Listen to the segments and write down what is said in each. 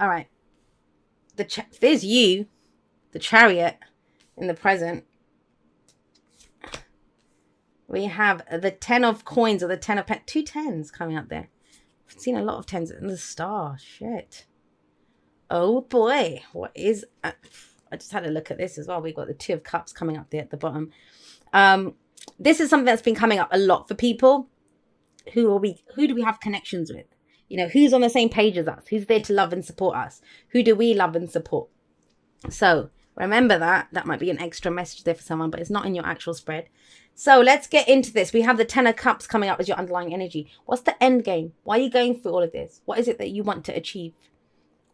All right. There's you, the Chariot, in the present. We have the 10 of coins or the 10 of pens. 2 tens coming up there. I've seen a lot of tens in the star. Shit. Oh boy. What is... I just had a look at this as well. We've got the 2 of cups coming up there at the bottom. This is something that's been coming up a lot for people. Who do we have connections with? You know, who's on the same page as us? Who's there to love and support us? Who do we love and support? So remember that. That might be an extra message there for someone, but it's not in your actual spread. So let's get into this. We have the 10 of cups coming up as your underlying energy. What's the end game? Why are you going through all of this? What is it that you want to achieve?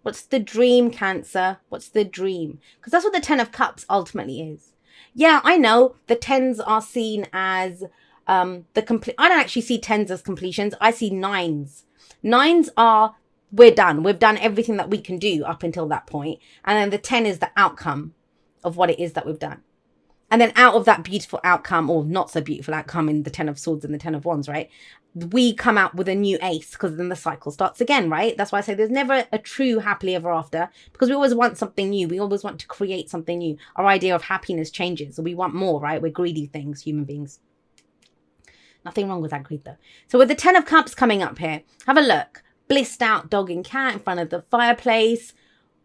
What's the dream, Cancer? What's the dream? Because that's what the 10 of cups ultimately is. Yeah, I know the 10s are seen as the complete. I don't actually see 10s as completions. I see 9s. 9s are, we're done. We've done everything that we can do up until that point. And then the 10 is the outcome of what it is that we've done. And then out of that beautiful outcome, or not so beautiful outcome in the 10 of swords and the 10 of wands, right? We come out with a new ace because then the cycle starts again, right? That's why I say there's never a true happily ever after, because we always want something new. We always want to create something new. Our idea of happiness changes. We want more, right? We're greedy things, human beings. Nothing wrong with that greed though. So with the 10 of cups coming up here, have a look. Blissed out dog and cat in front of the fireplace.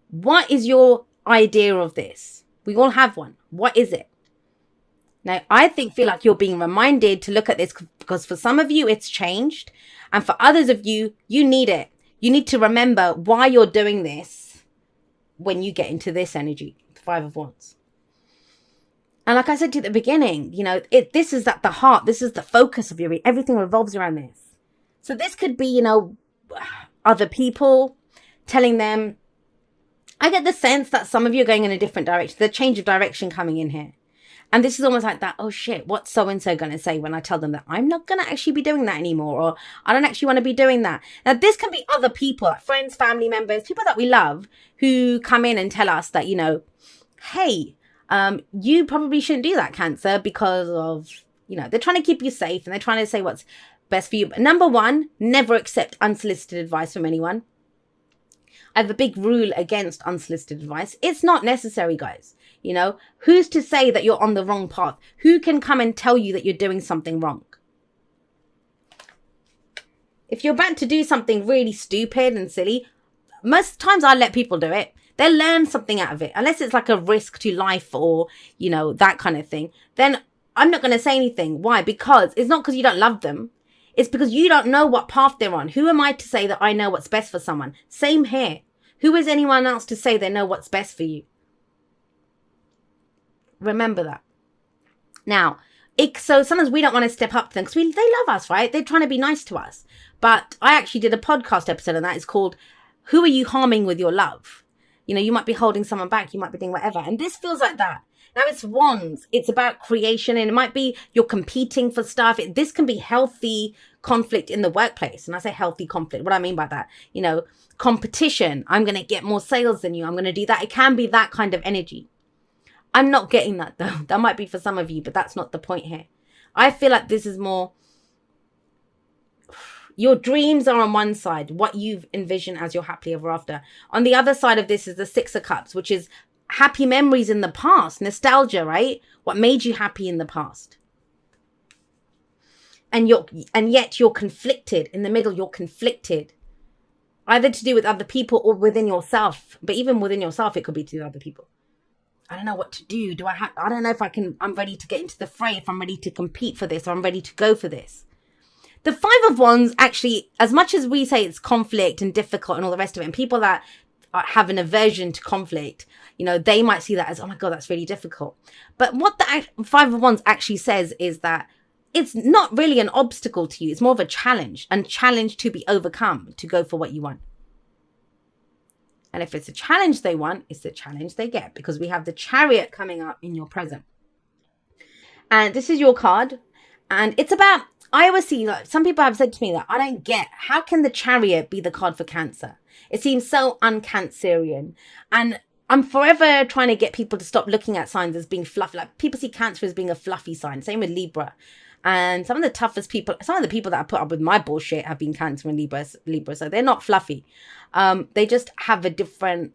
What is your idea of this? We all have one. What is it? Now, I feel like you're being reminded to look at this because for some of you, it's changed. And for others of you, you need it. You need to remember why you're doing this when you get into this energy, the 5 of wands. And like I said to you at the beginning, you know, this is at the heart. This is the focus of your, everything revolves around this. So this could be, you know, other people telling them, I get the sense that some of you are going in a different direction. The change of direction coming in here. And this is almost like that, oh shit, what's so-and-so going to say when I tell them that I'm not going to actually be doing that anymore, or I don't actually want to be doing that. Now, this can be other people, like friends, family members, people that we love, who come in and tell us that, you know, hey, you probably shouldn't do that, Cancer, because of, you know, they're trying to keep you safe and they're trying to say what's best for you. But number one, never accept unsolicited advice from anyone. I have a big rule against unsolicited advice. It's not necessary, guys. You know, who's to say that you're on the wrong path? Who can come and tell you that you're doing something wrong? If you're about to do something really stupid and silly, most times I let people do it. They'll learn something out of it. Unless it's like a risk to life or, you know, that kind of thing. Then I'm not going to say anything. Why? Because it's not because you don't love them. It's because you don't know what path they're on. Who am I to say that I know what's best for someone? Same here. Who is anyone else to say they know what's best for you? Remember that. Now, so sometimes we don't want to step up to them because they love us, right? They're trying to be nice to us. But I actually did a podcast episode on that. It's called, Who Are You Harming With Your Love? You know, you might be holding someone back. You might be doing whatever. And this feels like that. Now, it's wands. It's about creation. And it might be you're competing for stuff. This can be healthy conflict in the workplace. And I say healthy conflict. What do I mean by that? You know, competition. I'm going to get more sales than you. I'm going to do that. It can be that kind of energy. I'm not getting that though. That might be for some of you, but that's not the point here. I feel like this is more, your dreams are on one side, what you've envisioned as your happily ever after. On the other side of this is the 6 of cups, which is happy memories in the past, nostalgia, right? What made you happy in the past. And yet you're conflicted. In the middle, you're conflicted. Either to do with other people or within yourself. But even within yourself, it could be to other people. I don't know what to do. I don't know if I'm ready to get into the fray, if I'm ready to compete for this, or I'm ready to go for this. The 5 of wands, actually, as much as we say it's conflict and difficult and all the rest of it, and people that have an aversion to conflict, you know, they might see that as, oh my God, that's really difficult. But what the 5 of wands actually says is that it's not really an obstacle to you. It's more of a challenge to be overcome, to go for what you want. And if it's a challenge they want, it's the challenge they get, because we have the Chariot coming up in your present. And this is your card. And it's about, I always see, like, some people have said to me that I don't get, how can the Chariot be the card for Cancer? It seems so un-Cancerian. And I'm forever trying to get people to stop looking at signs as being fluffy. Like, people see Cancer as being a fluffy sign. Same with Libra. And some of the toughest people, some of the people that I put up with my bullshit have been Cancer and Libra. So they're not fluffy. They just have a different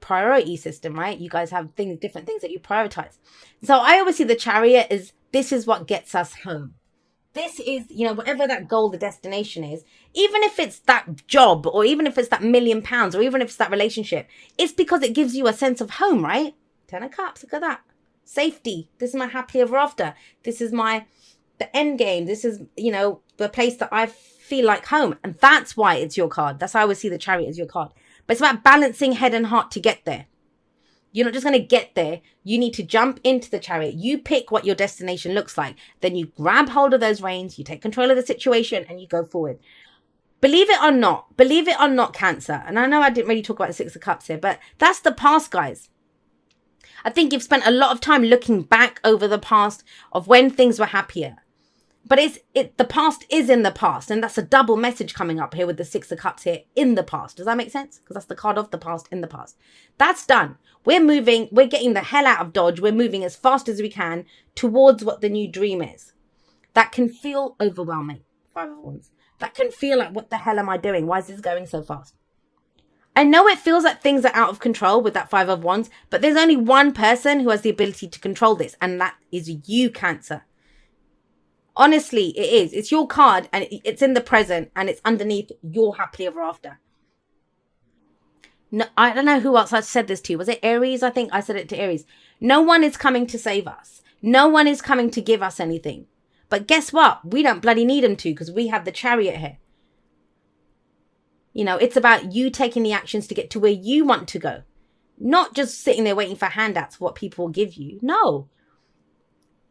priority system, right? You guys have different things that you prioritize. So I always see the Chariot as this is what gets us home. This is, whatever that goal, the destination is, even if it's that job, or even if it's that £1 million, or even if it's that relationship, it's because it gives you a sense of home, right? 10 of Cups, look at that. Safety. This is my happily ever after. This is the end game. This is, the place that I feel like home. And that's why it's your card. That's how I always see the Chariot as your card. But it's about balancing head and heart to get there. You're not just going to get there. You need to jump into the Chariot. You pick what your destination looks like. Then you grab hold of those reins. You take control of the situation and you go forward. Believe it or not, Cancer. And I know I didn't really talk about the Six of Cups here, but that's the past, guys. I think you've spent a lot of time looking back over the past of when things were happier. But the past is in the past. And that's a double message coming up here with the Six of Cups here, in the past. Does that make sense? Because that's the card of the past, in the past. That's done. We're moving. We're getting the hell out of Dodge. We're moving as fast as we can towards what the new dream is. That can feel overwhelming. 5 of Wands. That can feel like, what the hell am I doing? Why is this going so fast? I know it feels like things are out of control with that 5 of Wands, but there's only one person who has the ability to control this, and that is you, Cancer. Honestly, it is. It's your card, and it's in the present, and it's underneath your happily ever after. No, I don't know who else I said this to. Was it Aries? I think I said it to Aries. No one is coming to save us. No one is coming to give us anything. But guess what? We don't bloody need them to, because we have the Chariot here. It's about you taking the actions to get to where you want to go. Not just sitting there waiting for handouts for what people will give you. No.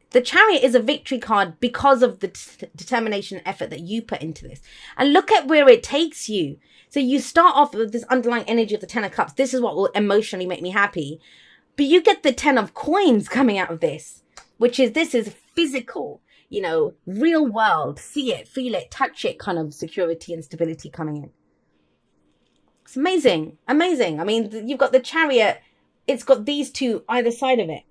The Chariot is a victory card because of the determination and effort that you put into this. And look at where it takes you. So you start off with this underlying energy of the 10 of Cups. This is what will emotionally make me happy. But you get the 10 of Coins coming out of this, which is, this is physical, real world, see it, feel it, touch it kind of security and stability coming in. It's amazing. Amazing. I mean, you've got the Chariot. It's got these two either side of it.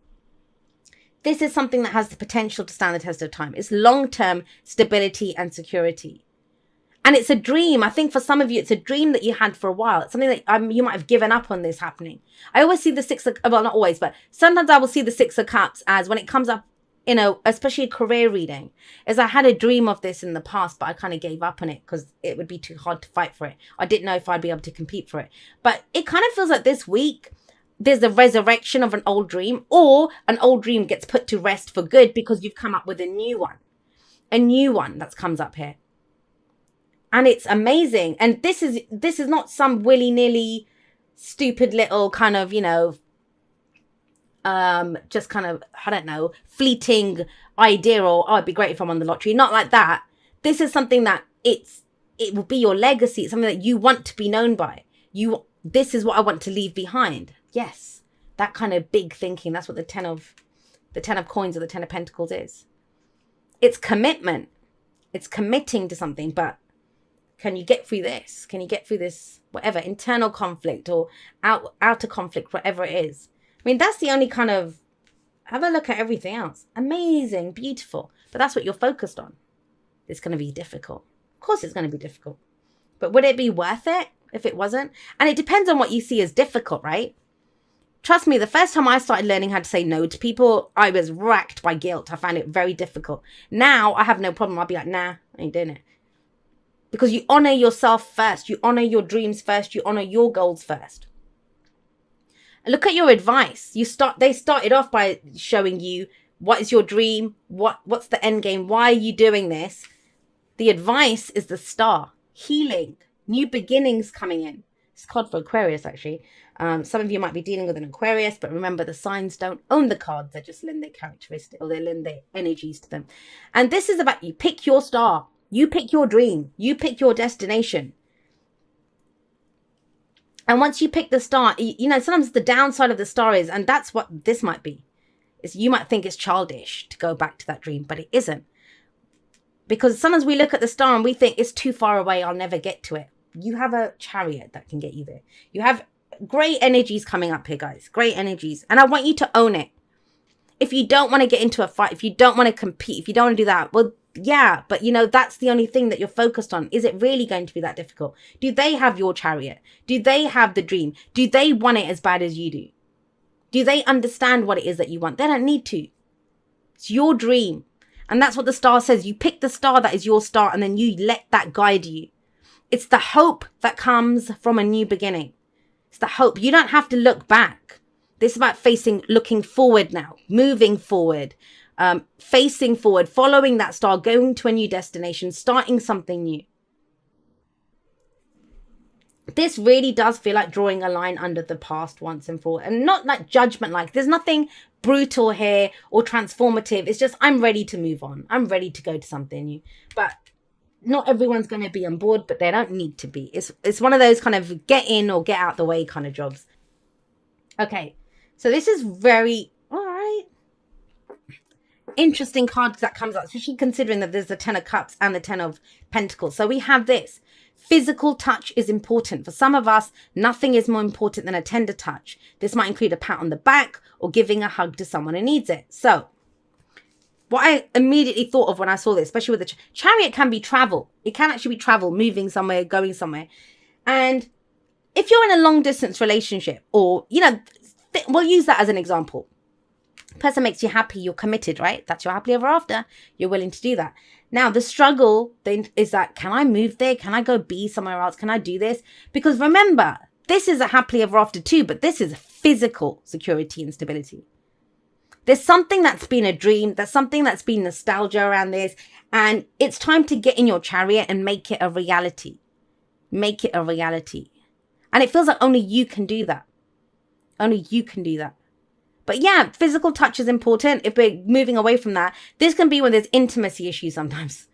This is something that has the potential to stand the test of time. It's long-term stability and security. And it's a dream. I think for some of you, it's a dream that you had for a while. It's something that you might have given up on this happening. I always see the not always, but sometimes I will see the 6 of Cups as when it comes up, especially a career reading, is I had a dream of this in the past, but I kind of gave up on it because it would be too hard to fight for it. I didn't know if I'd be able to compete for it. But it kind of feels like this week, there's a resurrection of an old dream, or an old dream gets put to rest for good because you've come up with a new one that comes up here. And it's amazing. And this is not some willy-nilly stupid little kind of, just kind of, I don't know, fleeting idea, or, oh, it'd be great if I'm on the lottery. Not like that. This is something that it will be your legacy. It's something that you want to be known by. This is what I want to leave behind. Yes, that kind of big thinking. That's what the 10 of Coins or the 10 of Pentacles is. It's commitment. It's committing to something. But can you get through this? Can you get through this, whatever, internal conflict or outer conflict, whatever it is? I mean, that's the only kind of, have a look at everything else. Amazing, beautiful. But that's what you're focused on. It's going to be difficult. Of course it's going to be difficult. But would it be worth it if it wasn't? And it depends on what you see as difficult, right? Trust me, the first time I started learning how to say no to people, I was racked by guilt. I found it very difficult. Now, I have no problem. I'll be like, nah, I ain't doing it. Because you honor yourself first. You honor your dreams first. You honor your goals first. And look at your advice. They started off by showing you what is your dream, what's the end game, why are you doing this? The advice is the Star. Healing, new beginnings coming in. It's card for Aquarius, actually. Some of you might be dealing with an Aquarius, but remember, the signs don't own the cards. They just lend their characteristics, or they lend their energies to them. And this is about, you pick your star. You pick your dream. You pick your destination. And once you pick the star, sometimes the downside of the star is, and that's what this might be, is you might think it's childish to go back to that dream, but it isn't. Because sometimes we look at the star and we think it's too far away, I'll never get to it. You have a Chariot that can get you there. You have great energies coming up here, guys. Great energies. And I want you to own it. If you don't want to get into a fight, if you don't want to compete, if you don't want to do that, well, Yeah, but you know, that's the only thing that you're focused on. Is it really going to be that difficult? Do they have your chariot? Do they have the dream? Do they want it as bad as you do? Do they understand what it is that you want? They don't need to. It's your dream. And that's what the star says. You pick the star that is your star, and then you let that guide you. It's the hope that comes from a new beginning. It's the hope. You don't have to look back. This is about looking forward now, moving forward, facing forward, following that star, going to a new destination, starting something new. This really does feel like drawing a line under the past once and for all, and not like judgment. Like, there's nothing brutal here or transformative. It's just, I'm ready to move on. I'm ready to go to something new. But not everyone's going to be on board, but they don't need to be. It's one of those kind of get in or get out the way kind of jobs. Okay, so this is very, all right, interesting card that comes up, especially considering that there's the 10 of Cups and the 10 of Pentacles. So we have this. Physical touch is important. For some of us, nothing is more important than a tender touch. This might include a pat on the back or giving a hug to someone who needs it. So what I immediately thought of when I saw this, especially with the chariot, can be travel. It can actually be travel, moving somewhere, going somewhere. And if you're in a long distance relationship, or, you know, we'll use that as an example. Person makes you happy, you're committed, right? That's your happily ever after. You're willing to do that. Now, the struggle then is that, can I move there? Can I go be somewhere else? Can I do this? Because remember, this is a happily ever after too, but this is physical security and stability. There's something that's been a dream. There's something that's been nostalgia around this. And it's time to get in your chariot and make it a reality. Make it a reality. And it feels like only you can do that. Only you can do that. But yeah, physical touch is important. If we're moving away from that, this can be when there's intimacy issues sometimes.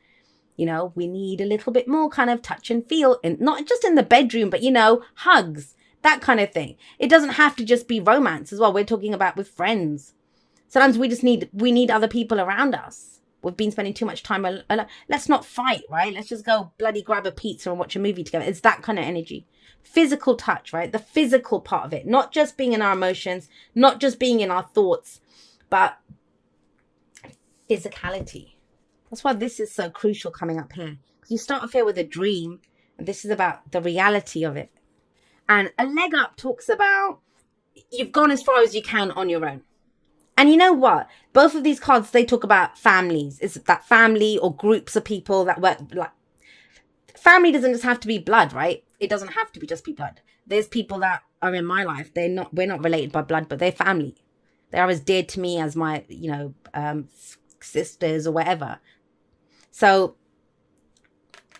You know, we need a little bit more kind of touch and feel, and not just in the bedroom, but, you know, hugs, that kind of thing. It doesn't have to just be romance as well. We're talking about with friends. Sometimes we need other people around us. We've been spending too much time alone. Let's not fight, right? Let's just go bloody grab a pizza and watch a movie together. It's that kind of energy. Physical touch, right? The physical part of it. Not just being in our emotions, not just being in our thoughts, but physicality. That's why this is so crucial coming up here. Because you start off here with a dream, and this is about the reality of it. And a leg up talks about you've gone as far as you can on your own. And you know what? Both of these cards, they talk about families. It's that family or groups of people that work. Like, family doesn't just have to be blood, right? It doesn't have to be just be blood. There's people that are in my life. We're not related by blood, but they're family. They are as dear to me as my, you know, sisters or whatever. So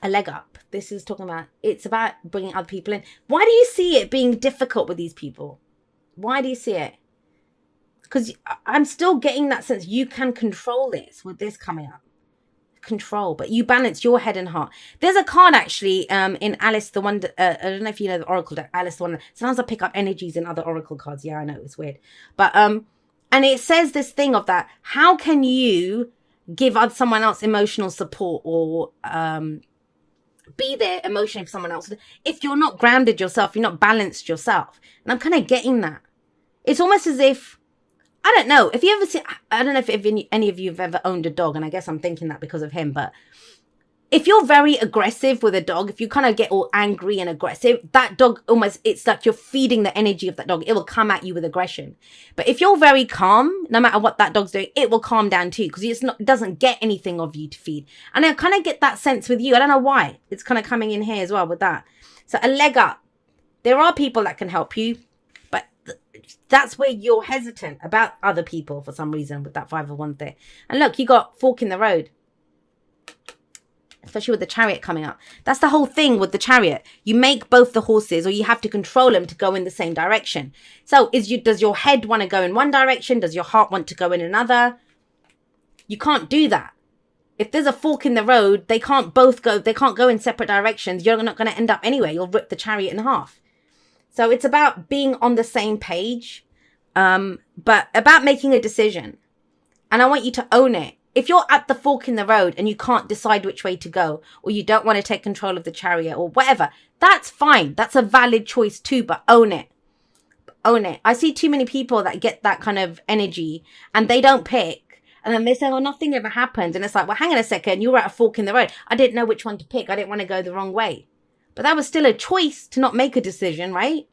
a leg up. This is talking about, it's about bringing other people in. Why do you see it being difficult with these people? Why do you see it? Because I'm still getting that sense you can control this with this coming up. Control, but you balance your head and heart. There's a card actually in Alice the Wonder. I don't know if you know the Oracle deck, Alice the Wonder. Sometimes I pick up energies in other Oracle cards. Yeah, I know, it's weird. But and it says this thing of that, how can you give someone else emotional support or be there emotionally for someone else if you're not grounded yourself, you're not balanced yourself? And I'm kind of getting that. It's almost as if, I don't know if you ever see, I don't know if any of you have ever owned a dog, and I guess I'm thinking that because of him, but if you're very aggressive with a dog, if you kind of get all angry and aggressive, that dog almost, it's like you're feeding the energy of that dog. It will come at you with aggression. But if you're very calm, no matter what that dog's doing, it will calm down too, because it doesn't get anything of you to feed. And I kind of get that sense with you. I don't know why. It's kind of coming in here as well with that. So a leg up. There are people that can help you, but that's where you're hesitant about other people for some reason with that 5 of Wands there. And look, you got fork in the road. Especially with the chariot coming up. That's the whole thing with the chariot. You make both the horses, or you have to control them to go in the same direction. So does your head want to go in one direction? Does your heart want to go in another? You can't do that. If there's a fork in the road, they can't go in separate directions. You're not going to end up anywhere. You'll rip the chariot in half. So it's about being on the same page, but about making a decision. And I want you to own it. If you're at the fork in the road and you can't decide which way to go, or you don't want to take control of the chariot or whatever, that's fine. That's a valid choice too, but own it. Own it. I see too many people that get that kind of energy and they don't pick. And then they say, oh, nothing ever happened. And it's like, well, hang on a second. You were at a fork in the road. I didn't know which one to pick. I didn't want to go the wrong way. But that was still a choice to not make a decision, right?